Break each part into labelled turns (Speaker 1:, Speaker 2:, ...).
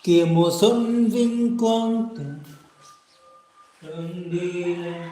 Speaker 1: Kìa mùa xuân vinh quang từ đường đi lên.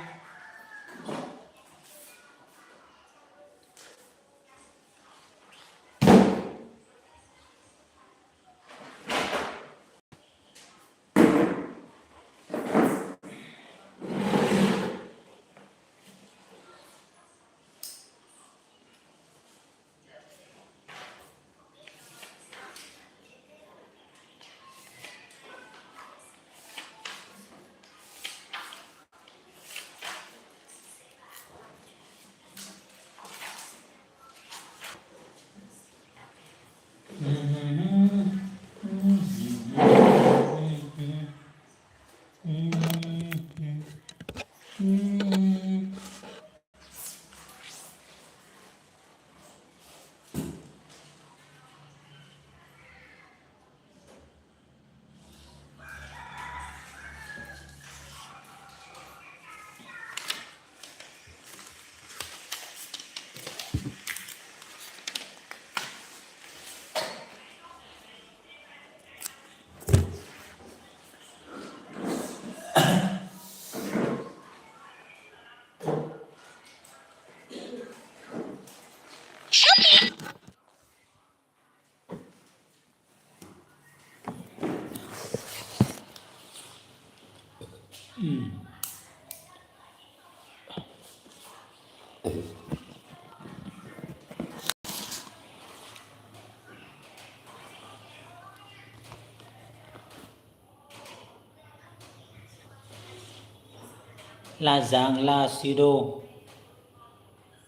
Speaker 1: Là giảng là si đô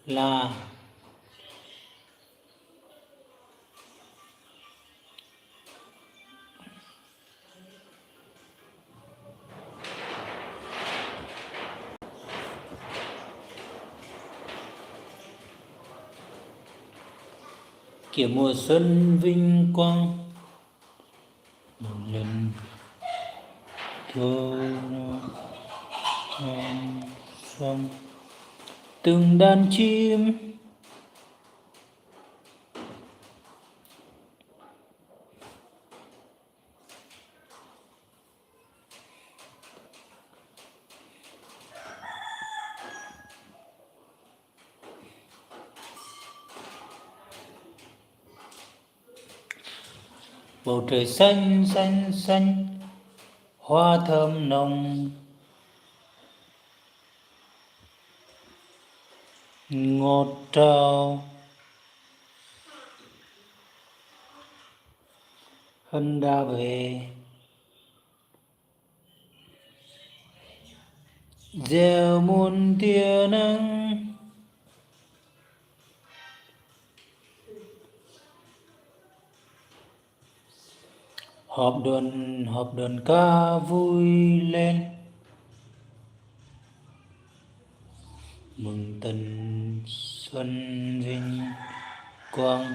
Speaker 1: là kìa mùa xuân vinh quang một lần thôi xuân từng đàn chim bầu trời xanh xanh xanh hoa thơm nồng ngọt trào hân đã về gieo muôn tia nắng họp đoàn ca vui lên mừng tân xuân vinh quang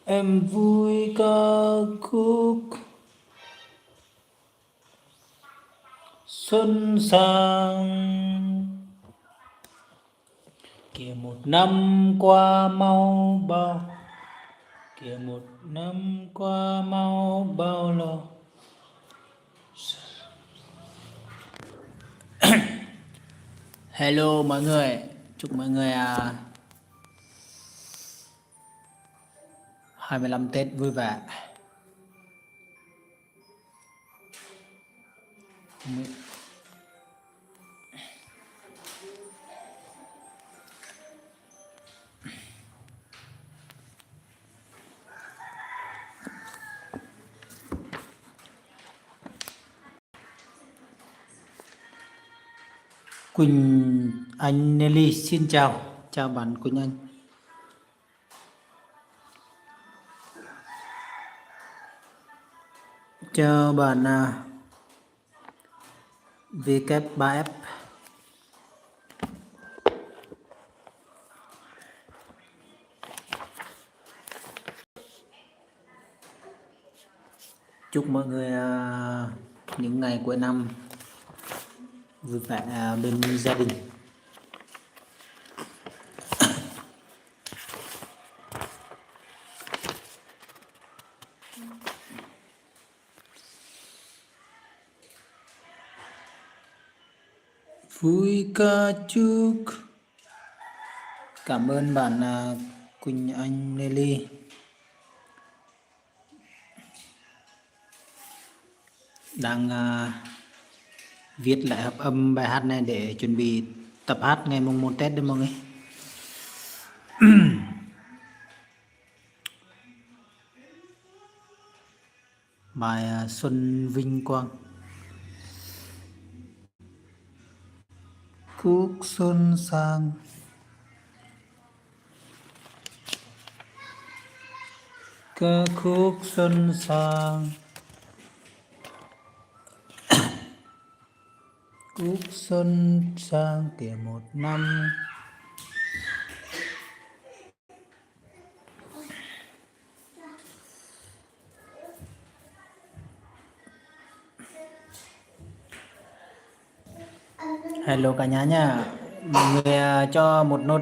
Speaker 1: em vui ca khúc xuân sang kìa một năm qua mau bao kìa một năm qua mau bao lâu. Hello mọi người, chúc mọi người 25 Tết vui vẻ. Quỳnh Anh Nelly xin chào bạn Quỳnh Anh. Chào bạn VK3F. Chúc mọi người những ngày cuối năm vui vẻ bên gia đình. vui ca chúc. Cảm ơn bạn Quỳnh Anh Nelly. Đang viết lại hợp âm bài hát này để chuẩn bị tập hát ngày mùng 1 Tết đấy mọi người. Bài Xuân Vinh Quang. Khúc xuân sang ca khúc xuân sang, khúc xuân sang kể một năm. Hello cả nhà nha. Mọi người cho một nốt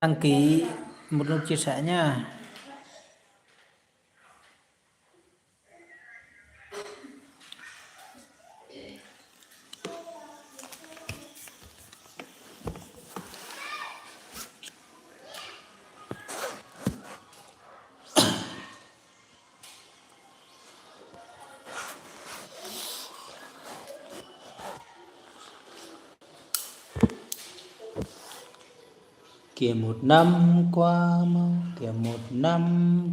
Speaker 1: đăng ký, một nốt chia sẻ nha. Kìa một năm qua mau, kìa một năm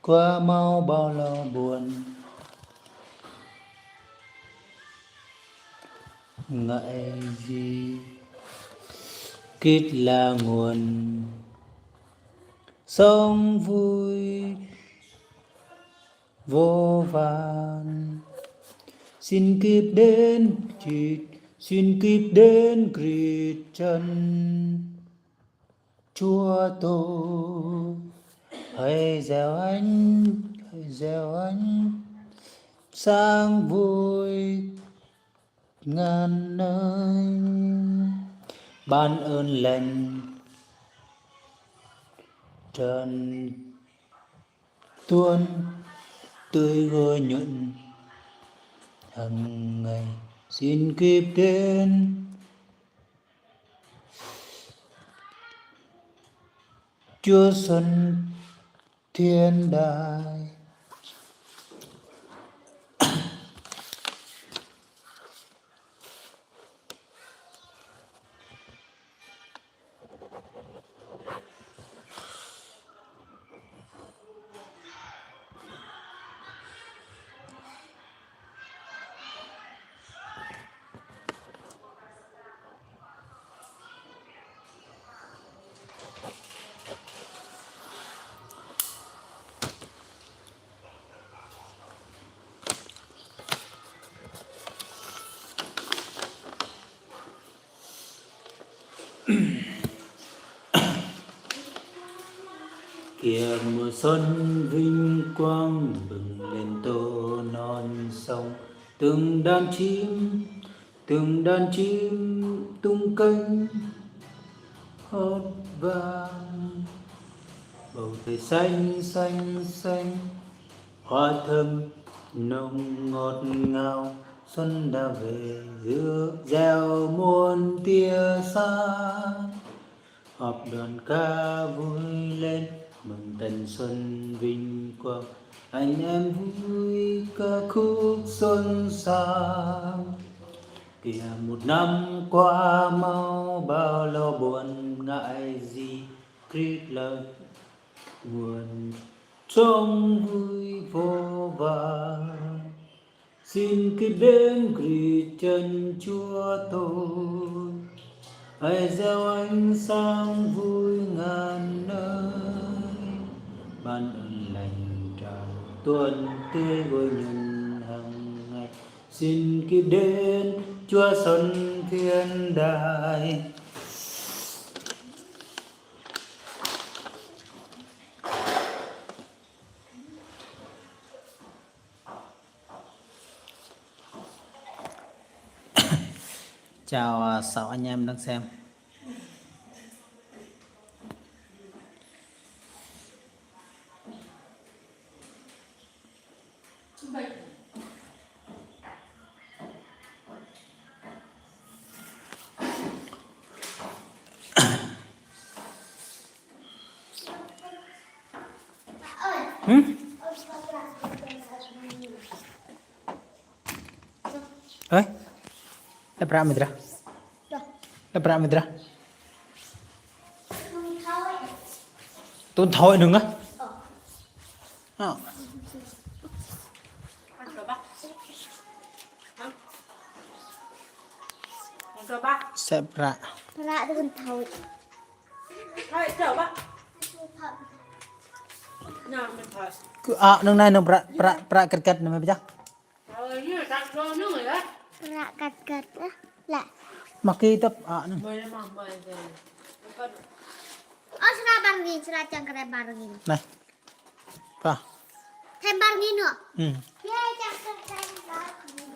Speaker 1: qua mau bao lo buồn. Ngại gì kết là nguồn sống vui vô vàn. Xin kịp đến xin kịp đến kịp chân Chúa tôi. Hãy gieo anh sáng vui ngàn nơi. Ban ơn lành trần tuôn tươi gôi nhuận hằng ngày. Xin kịp đến Chúa xuân thiên đàng. Kìa mùa xuân vinh quang bừng lên tô non sông. Từng đàn chim tung cánh hót vang. Bầu trời xanh xanh xanh, hoa thơm nồng ngọt ngào. Xuân đã về giữa gieo muôn tia sáng. Họp đoàn ca vui lên mừng tần xuân vinh quang. Anh em vui ca khúc xuân sang. Kìa một năm qua mau bao lo buồn. Ngại gì Christ là nguồn trong vui vô vàn. Xin cứ đến gửi chân Chúa tôi. Hãy gieo ánh sáng vui ngàn nơi. Ban ơn lành tràn tuôn tươi gôi nhuận hằng ngày. Xin kịp đến Chúa xuân thiên đàng. Chào 6 anh em đang xem. hử? Ơi, lepas mitra, lepas mitra, tuần thôi đừng á. Sepra.
Speaker 2: Pra dengan thôi.
Speaker 3: Thôi chờ bác. Nào mình thôi.
Speaker 1: Cứ nương này nương pra cật cật này mày biết chưa?
Speaker 3: Rồi như là đặt đồ nước rồi đó.
Speaker 2: Pra kat kat lah.
Speaker 1: Mặc cái tập nương.
Speaker 3: Mời mà mời rồi.
Speaker 2: Oh sudah barengin, sudah cangkere barengin.
Speaker 1: Này, pa.
Speaker 2: Thêm barengin nữa.
Speaker 1: Ừ.
Speaker 2: Ya cangkere barengin.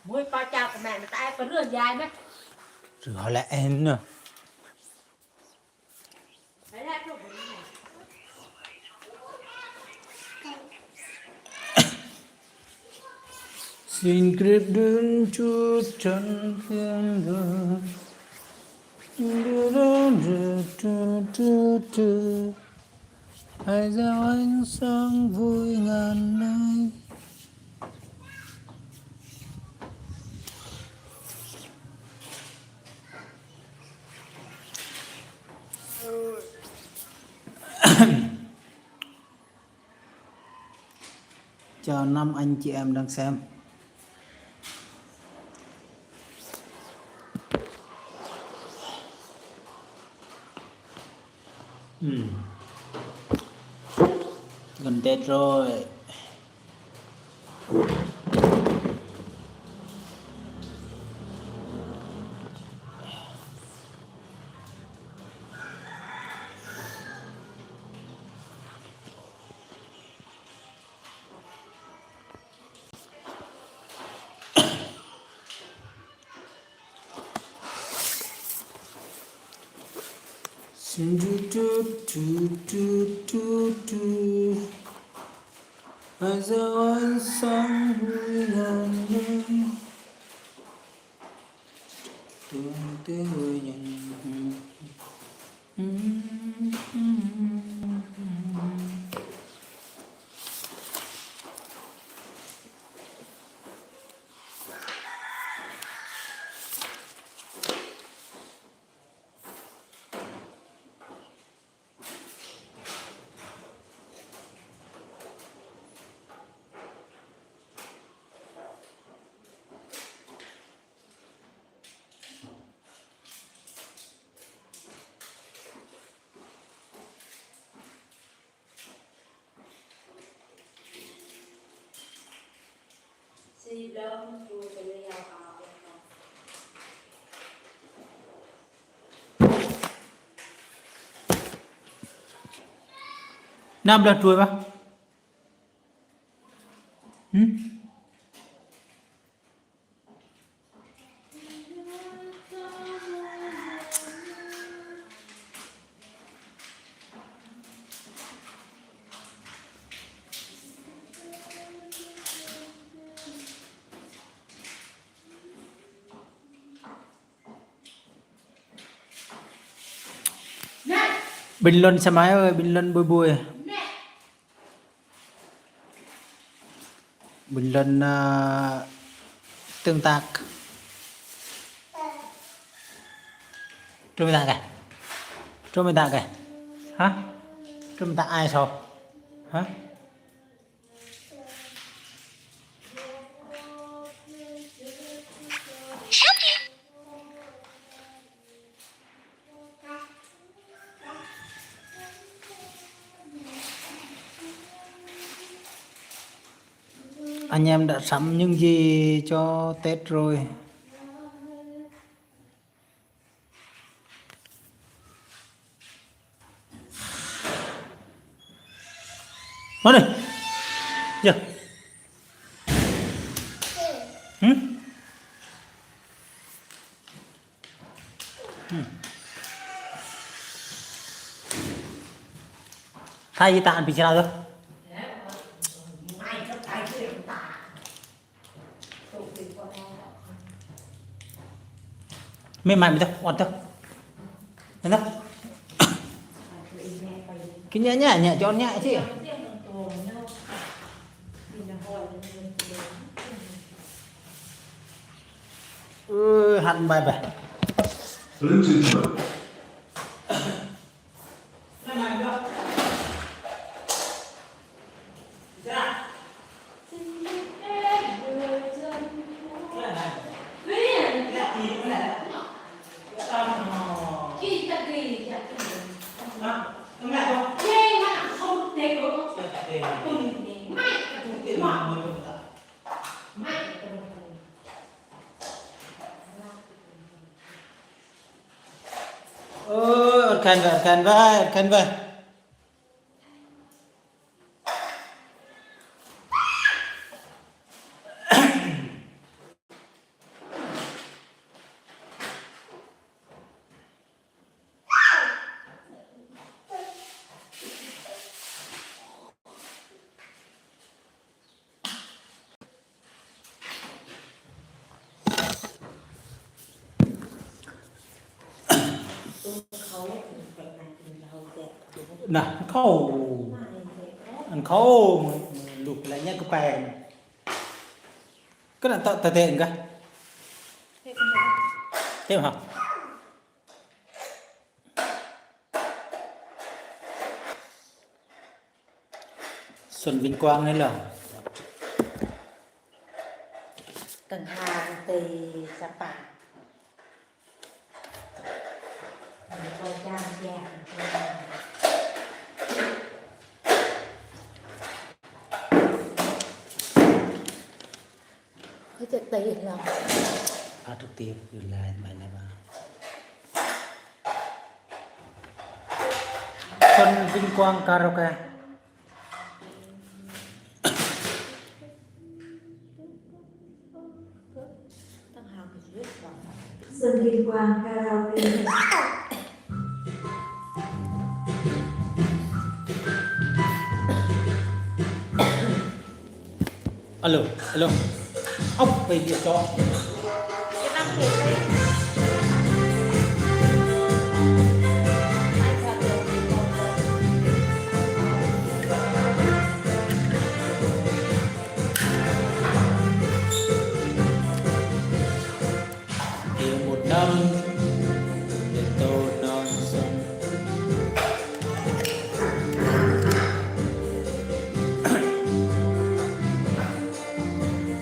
Speaker 3: Mỗi ba cha của mẹ mà tại có rửa dài mấy.
Speaker 1: Rửa lại nữa.
Speaker 3: Đấy là chỗ của này.
Speaker 1: Xin kiếp đến chút chân phương đời. Hãy gieo ánh sáng vui ngàn nơi. Chào 5 anh chị em đang xem. Gần Tết rồi. Hãy gieo ánh sáng vui ngàn nơi. Tương tế với nhân.
Speaker 3: Xì đông chùa cho lấy nhau vào.
Speaker 1: Nam đợt rồi ba. Bình luận xem máy ơi, bình luận bùi bùi. Bình luận tương tác. Trông ta kìa. Trông ta kìa. Hả? Trông ta ai sao? Hả? Anh em đã sắm những gì cho Tết rồi? Nói đi. Giờ. Thay gì ta ăn bicara rồi? Mềm thôi, ổn thôi. Được không? Cái nhẹ nhẹ cho nhẹ chứ. Hẳn bài bài.
Speaker 4: Bluetooth mode.
Speaker 1: Ôi, khen vậy. Nah, kau lục lại nhá cái bè cái là tờ tiền cả thế hả Xuân Vinh Quang đấy là
Speaker 3: tầng hàng từ Sapa coi trang có thực tế không?
Speaker 1: thực tiệp rồi lại bài này bà Xuân Vinh Quang karaoke
Speaker 5: Xuân Vinh Quang karaoke.
Speaker 1: alo ốc về địa cho
Speaker 3: cái năm tuổi đây
Speaker 1: yêu một năm để tô non sông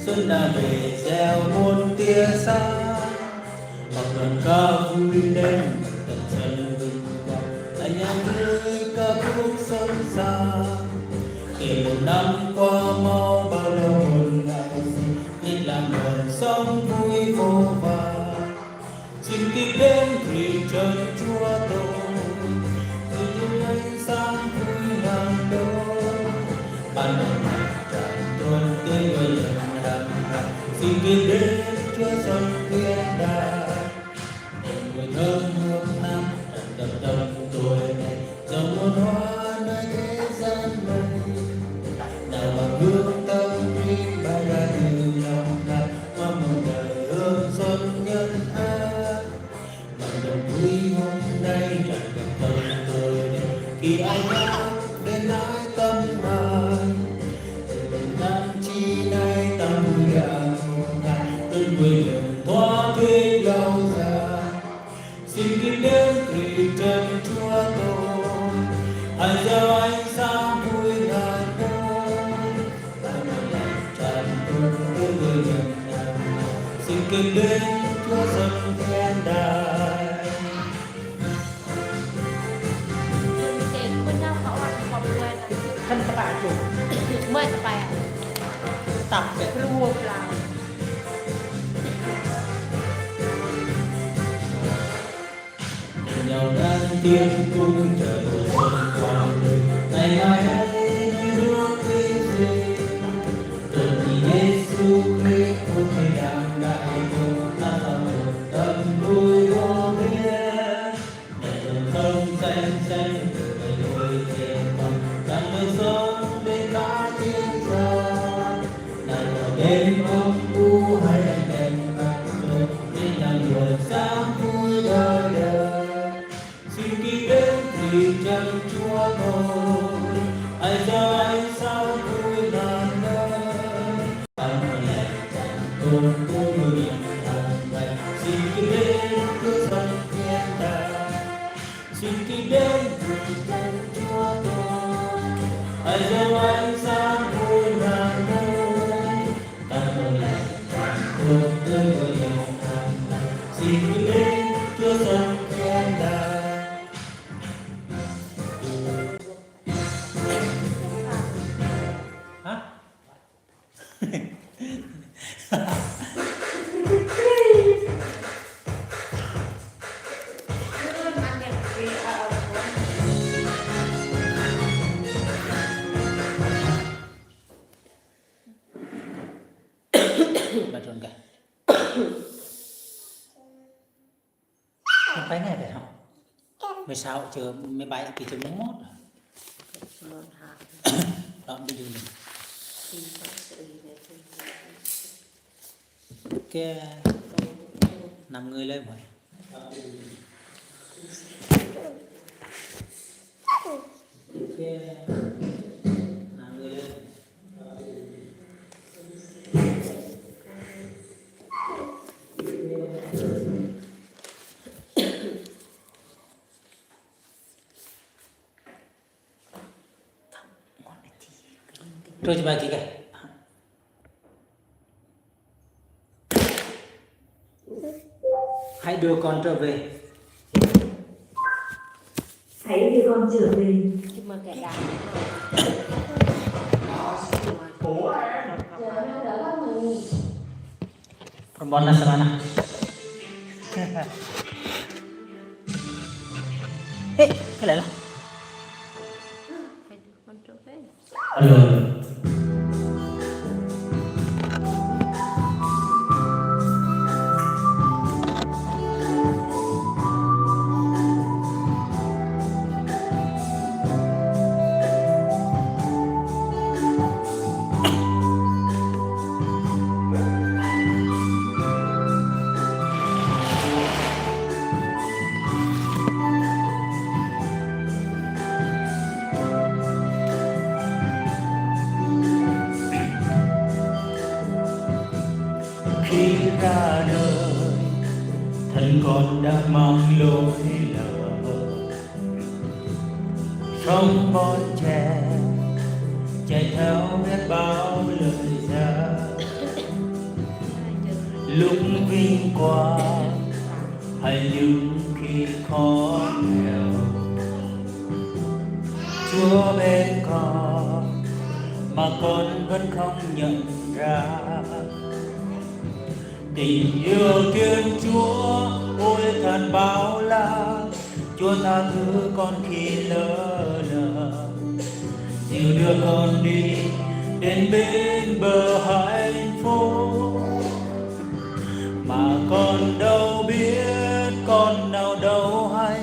Speaker 1: xuân đã về gieo muôn tia sáng hoặc đoàn ca vui lên tận chân vinh quang anh em vui ca khúc sông xa kể một năm qua mau bao lâu một ngày biết làm nguồn sống vui vô vàn xin kính đến thì trời chúa tôi thì anh sáng vui ngàn đôi ban đầu ngày tràn tuôn tiếng người lần đàn xin kính đến chúa xuân thiên đàng mùi thơm hương năm đậm đậm tuổi này dòng muôn hoa nơi thế gian này nào mà hương tâm đi bay ra từ lòng này mong một đời hương xuân nhân ái bằng đồng vui hôm nay chẳng cần tâm tôi đây khi ai nhắc đến ái tâm ai năm chi nay ta vui dạng ngày đơn vui đường thoa thuê lâu dài xin kính đến thì trần chúa tôi hãy gieo ánh sáng vui ngàn đôi ta một lòng tràn tuôn với người nhận nào xin kính đến chúa dân thiên đàng thân các bạn chủ
Speaker 3: mới tập bài à
Speaker 1: tập cái
Speaker 3: luôn là
Speaker 1: nhau đang tiên cung trời xuân qua đời ngày mai ấy nước quý gì từ khi Giêsu Christ ôi đang đại cùng ta là một tâm vui vô biên để dòng sông xanh xanh từ ngày đôi thiên bằng đang nơi sống bên cả thiên gia này là đêm ông u hay anh đèn vàng rồi nên là nguồn sáng vui đời đời xin kính đến thì chân chúa tôi hãy gieo ánh sáng vui ngàn nơi anh lành chẳng tôn tôi người nhận hàng ngày xin lại dấu ánh sáng vui ngàn nơi ta mơ lại cuộc đời của nhau xin lên Chúa dân khen đài. Hả? Bà trốn cả. Phải nghe phải không? 16 chưa 17 thì chưa 11 rồi. Đó bây giờ mình cái 5 người lên rồi. Cái 5 người lên. Rồi bà chị kìa. Hãy đưa con trở về.
Speaker 5: Hãy đưa con trở về.
Speaker 3: Nhưng mà kẻ đàn
Speaker 1: Perempuan sana. Cái này là.
Speaker 3: con trở về.
Speaker 1: Alo. Khi ra đời thân con đã mang lối lỡ sống bon trẻ chạy theo biết bao lời ra lúc vinh quang hay những khi khó nghèo Chúa bên con mà con vẫn không nhận ra tình yêu Thiên Chúa ôi thật bao la. Chúa tha thứ con khi lỡ lỡ dìu đưa con đi đến bên bờ hạnh phúc mà con đâu biết, con nào đâu hay,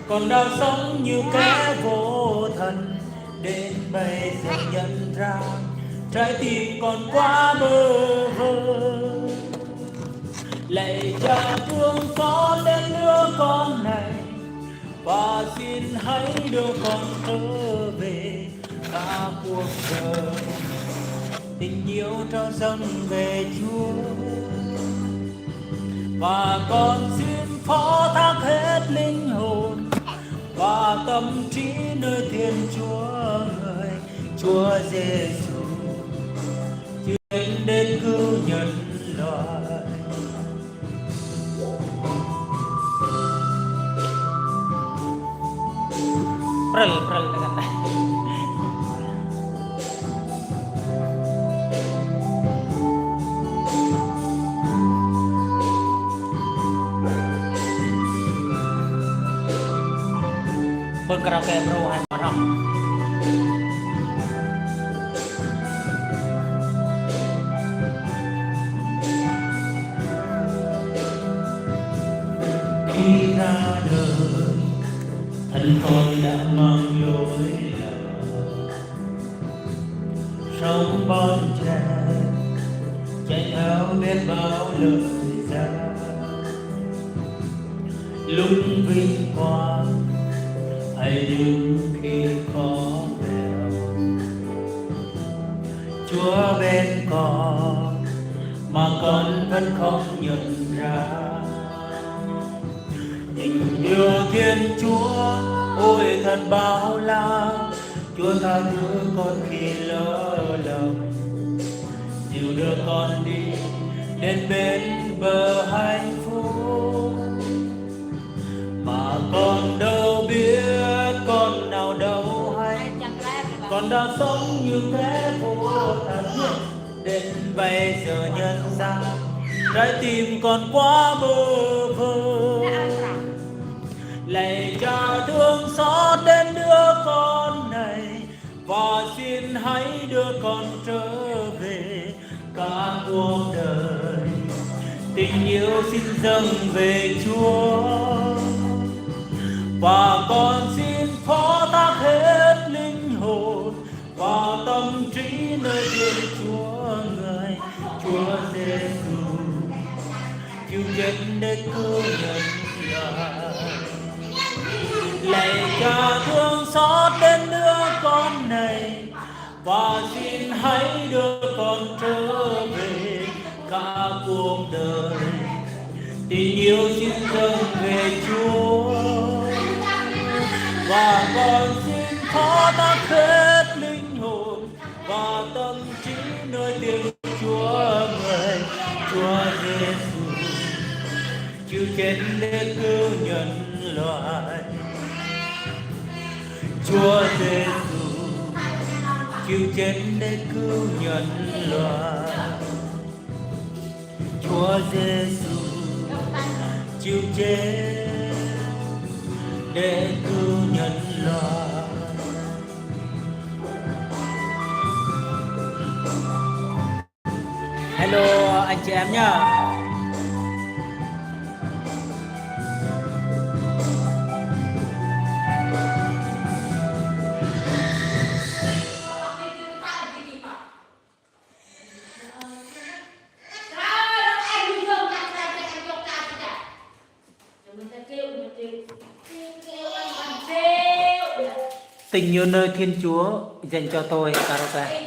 Speaker 1: con đã sống như kẻ vô thần. Đến bây giờ nhận ra trái tim còn quá bơ vơ. Lạy Cha thương xót đến đứa con này và xin hãy đưa con trở về cả cuộc đời. Tình yêu trao dâng về Chúa và con xin phó thác hết linh hồn và tâm trí nơi Thiên Chúa người Chúa Giêsu chuyên đến cứu nhân loại. Prel dengan pun karaoke perumahan orang. Khi ra đời thân con đã mang lối lỡ sống bon trẻ chạy theo biết bao lời ra lúc vinh quang hay những khi khó nghèo Chúa bên con mà con vẫn không nhận ra tình yêu Thiên Chúa ôi thật bao la. Chúa tha thứ con khi lỡ lầm, dìu đưa con đi đến bên bờ hạnh phúc. Mà con đâu biết, con nào đâu hay, con đã sống như thế vô thần. Đến bây giờ nhận ra trái tim còn quá bơ vơ. Lạy Cha thương xót đến đứa con này, và xin hãy đưa con trở về cả cuộc đời. Tình yêu xin dâng về Chúa, và con xin phó thác hết linh hồn và tâm trí nơi Thiên Chúa người, Chúa Giêsu chịu chết để cứu nhân loại. Lạy Cha thương xót đến đứa con này, và xin hãy đưa con trở về cả cuộc đời. Tình yêu xin dâng về Chúa, và con xin phó thác hết linh hồn và tâm trí nơi Thiên Chúa người, Chúa Giêsu chịu chết để cứu nhân loại. Chúa Giêsu chịu chết để cứu nhân loại. Chúa Giêsu chịu chết để cứu nhân loại. Hello anh chị em nhá. Tình yêu nơi Thiên Chúa dành cho tôi karaoke.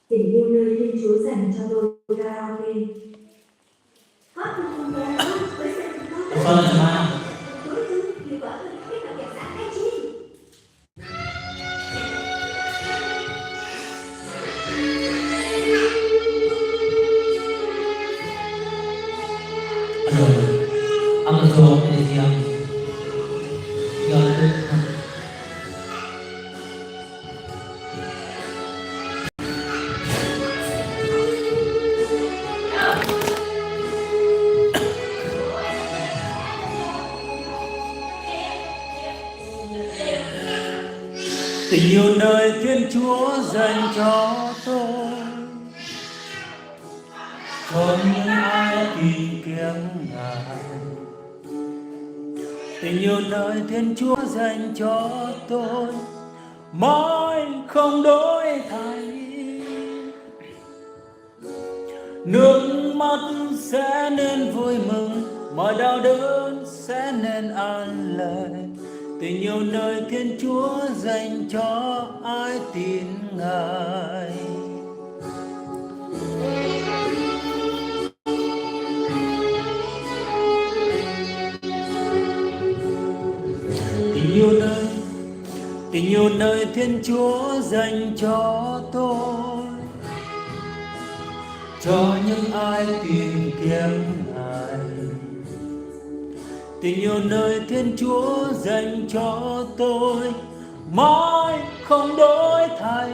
Speaker 5: Tình yêu nơi Thiên Chúa dành cho tôi karaoke.
Speaker 1: Vâng mà. Ông rồi thì gì không? Tình yêu nơi Thiên Chúa dành cho tôi, cho những ai tìm kiếm Ngài. Tình yêu nơi Thiên Chúa dành cho tôi mãi không đổi thay. Nước mắt sẽ nên vui mừng, mọi đau đớn sẽ nên an lành. Tình yêu nơi Thiên Chúa dành cho ai tin Ngài. Tình yêu nơi Thiên Chúa dành cho tôi, cho những ai tìm kiếm Ngài. Tình yêu nơi Thiên Chúa dành cho tôi mãi không đổi thay.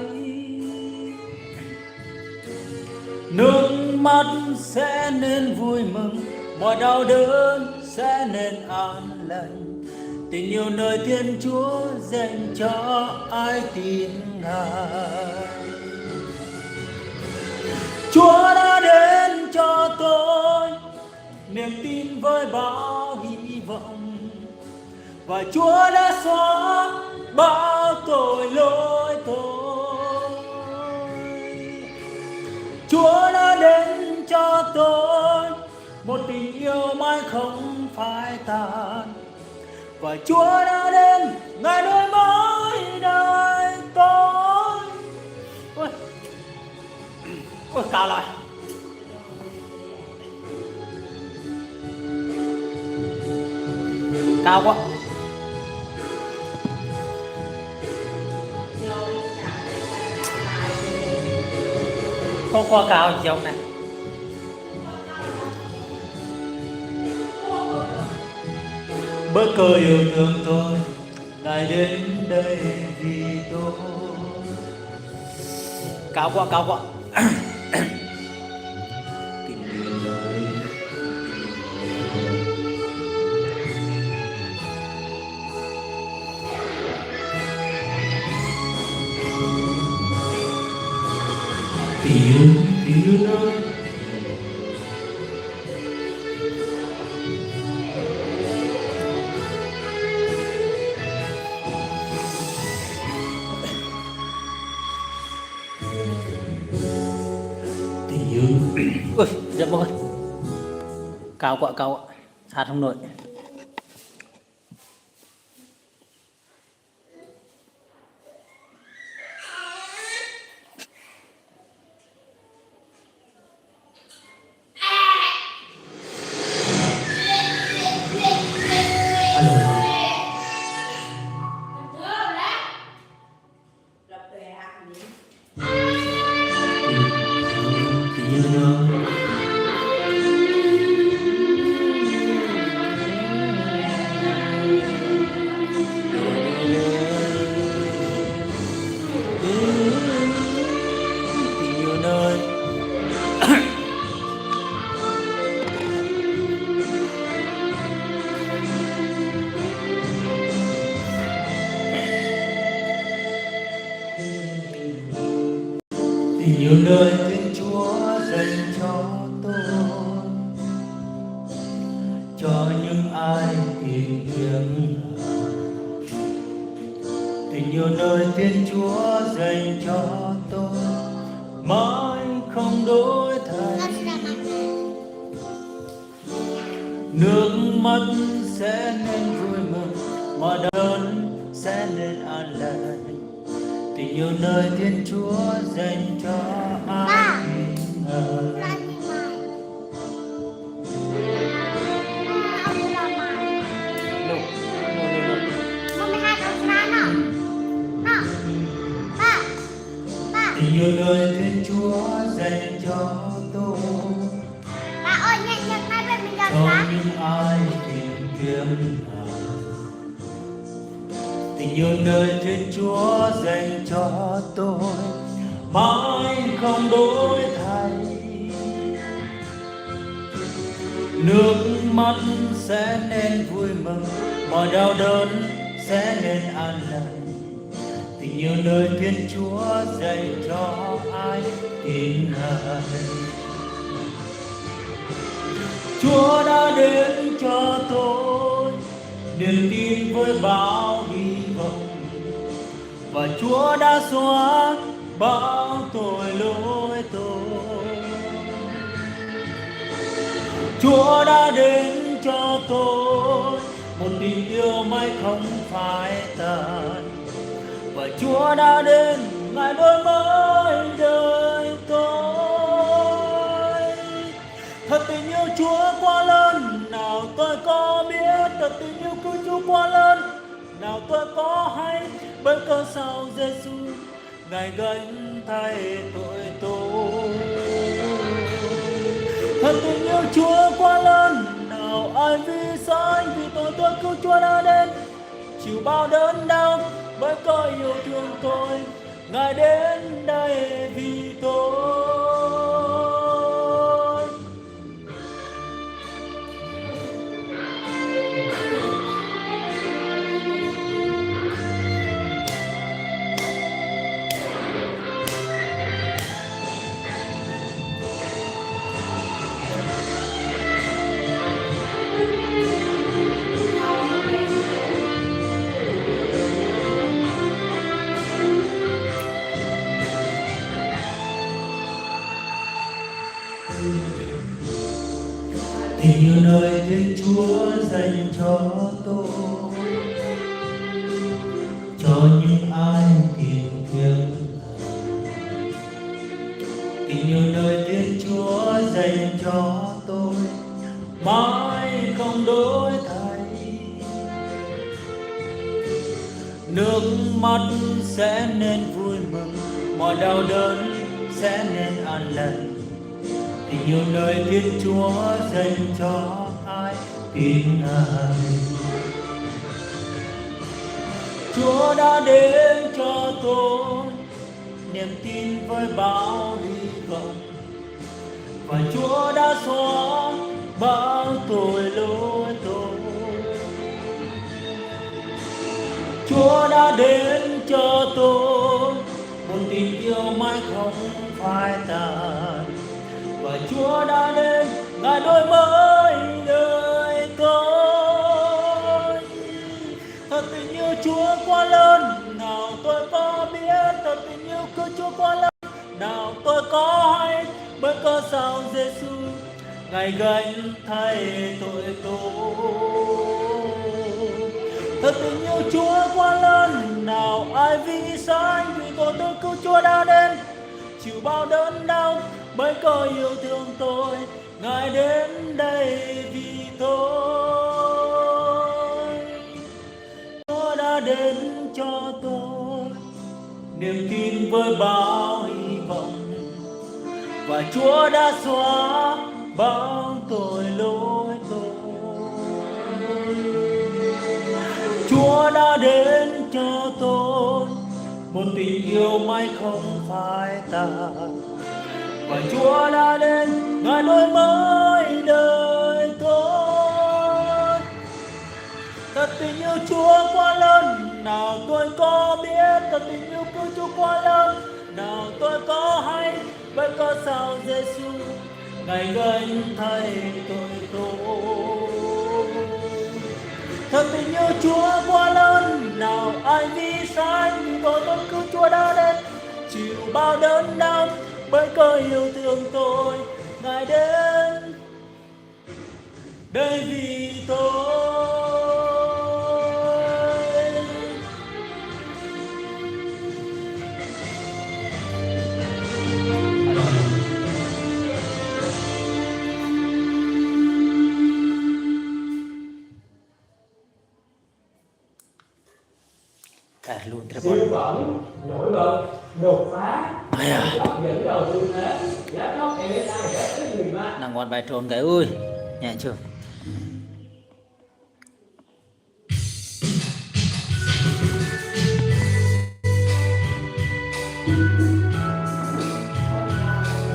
Speaker 1: Nước mắt sẽ nên vui mừng, mọi đau đớn sẽ nên an lành. Tình yêu nơi Thiên Chúa dành cho ai tin Ngài. Chúa đã đến cho tôi niềm tin với bao hy vọng, và Chúa đã xóa bao tội lỗi tôi. Chúa đã đến cho tôi một tình yêu mãi không phai tàn, và Chúa đã đến Ngài đổi mới đời tôi. Ôi cao lại. Cao quá. Có qua cao dòng này. Bớt cơ yêu thương tôi, Ngài đến đây vì tôi. Cao quá, cao quá. Tình yêu nơi tình yêu. Ui, giật mọi người. Cao quá, cao quá. Hát không nổi. Tình yêu nơi Thiên Chúa dành cho tôi, cho những ai tìm kiếm. Tình yêu nơi Thiên Chúa dành cho tôi mãi không đổi thay. Nước mắt sẽ nên vui mừng, mọi đớn sẽ nên an lành. Tình yêu nơi Thiên Chúa dành cho ai ngờ. Tình yêu nơi Thiên Chúa dành cho tôi, cho những ai tìm kiếm. Tình yêu nơi Thiên Chúa dành cho tôi mãi không đổi thay. Nước mắt sẽ nên vui mừng, mọi đau đớn sẽ nên an lành. Tình yêu nơi Thiên Chúa dành cho ai tin Ngài. Chúa đã đến cho tôi niềm tin với bao hy vọng, và Chúa đã xóa bao tội lỗi tôi. Chúa đã đến cho tôi một tình yêu mãi không phai tàn, và Chúa đã đến Ngài đổi mới đời tôi. Thật tình yêu Chúa quá lớn, nào tôi có biết. Thật tình yêu của Chúa quá lớn, nào tôi có hay. Bởi cớ sao Giêsu Ngài gánh thay tội tôi. Thật tình yêu Chúa quá lớn, nào ai vì sao anh vì tội tôi cứu Chúa đã đến chịu bao đớn đau. Bởi cớ yêu thương tôi, Ngài đến đây vì tôi. Tình yêu nơi Thiên Chúa dành cho tôi, cho những ai tìm kiếm. Tình yêu nơi Thiên Chúa dành cho tôi mãi không đổi thay. Nước mắt sẽ nên vui mừng, mọi đau đớn sẽ nên an lành. Tình yêu nơi Thiên Chúa dành cho ai tin Ngài. Chúa đã đến cho tôi niềm tin với bao hy vọng, và Chúa đã xóa bao tội lỗi tôi. Chúa đã đến cho tôi một tình yêu mãi không phai tàn, và Chúa đã đến Ngài đổi mới đời tôi. Thật tình yêu Chúa quá lớn, nào tôi có biết. Thật tình yêu của Chúa quá lớn, nào tôi có hay. Bởi cớ sao Giêsu Ngài gánh thay tội tôi. Thật tình yêu Chúa quá lớn, nào ai vì sai. Vì tội tôi cứu Chúa đã đến chịu bao đớn đau. Bởi cớ yêu thương tôi, Ngài đến đây vì tôi. Chúa đã đến cho tôi niềm tin với bao hy vọng, và Chúa đã xóa bao tội lỗi tôi. Chúa đã đến cho tôi một tình yêu mãi không phai tàn, và Chúa đã đến Ngài đổi mới đời tôi. Thật tình yêu Chúa quá lớn, nào tôi có biết. Thật tình yêu của Chúa quá lớn, nào tôi có hay. Bởi cớ sao Giêsu Ngài gánh thay tội tôi. Thật tình yêu Chúa quá lớn, nào ai vì sai. Vì tội tôi cứu Chúa đã đến chịu bao đớn đau. Bởi cớ yêu thương tôi, Ngài đến đây vì tôi. Luôn
Speaker 6: siêu phẩm nổi bật đột phá hấp dẫn đầu xu thế giám đốc MSI rất cái gì mà
Speaker 1: nàng ngọt bài trồn cái ui nhẹ chưa.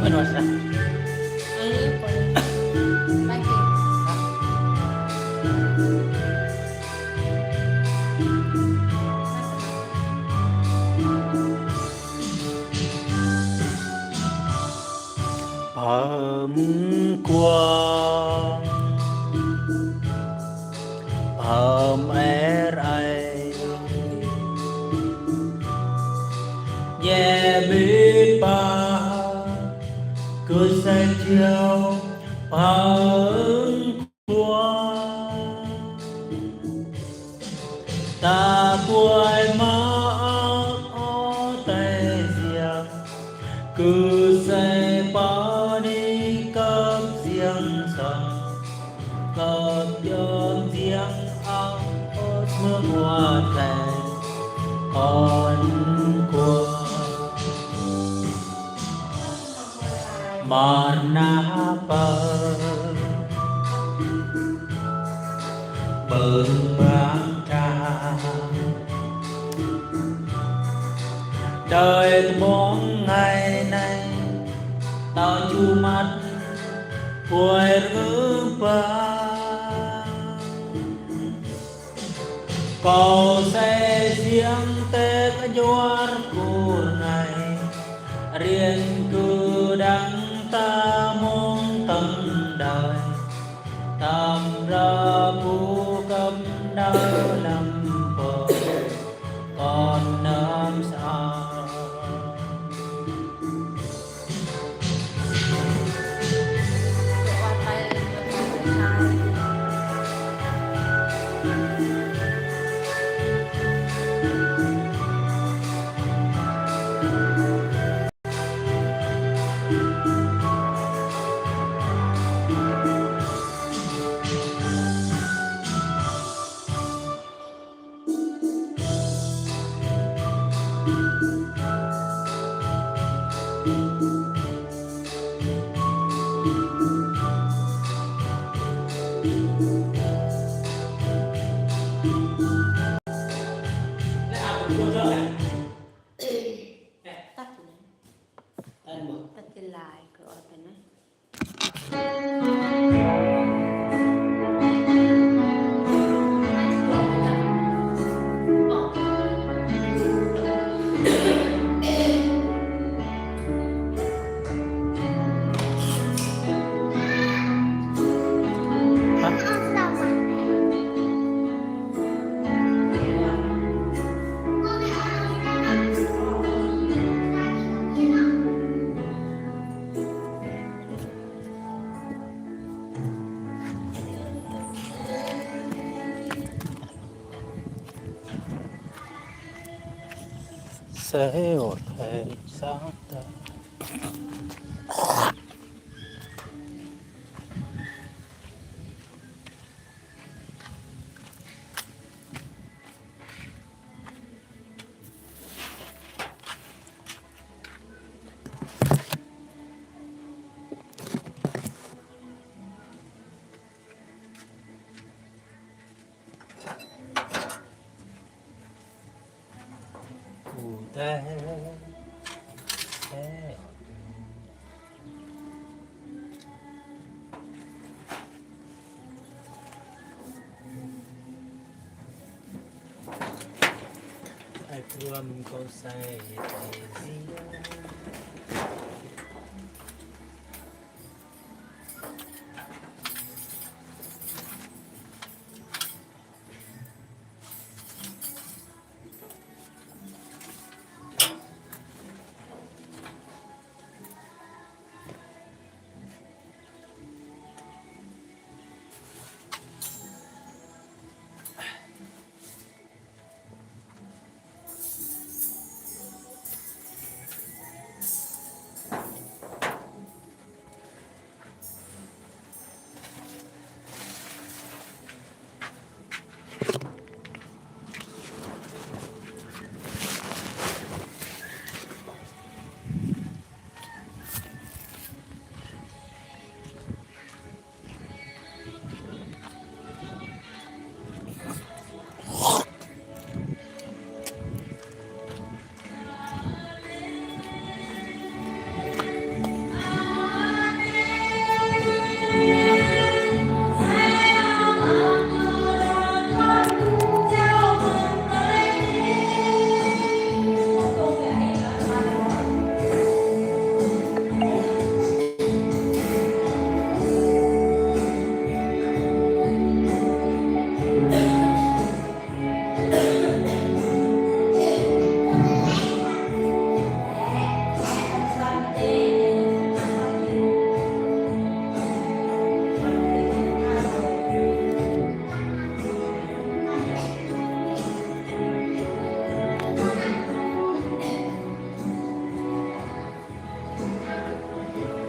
Speaker 1: Bên ngoài sao quang ai nhẹ biết ba cứ say chiều quang ta cuối má tay riêng cứ say ba đi cấp riêng sân cấp dân riêng áo mưa hoa thèn con qua Manapa bừng báng trà đời mong ngày này tao chu mắt cuối ngữ ba cầu xe riêng tết nhuar của ngày riêng cứ đắng ta mong tâm đời tâm ra phú cấp đau lầm bờ còn năm sao
Speaker 6: Lấy ao của cô cho này.
Speaker 3: tắt này
Speaker 1: Ăn một.
Speaker 3: tắt cái lại cái ở bên này
Speaker 2: Ang sama.
Speaker 1: Sẽ một thể sáng ta. Ai tuam kau say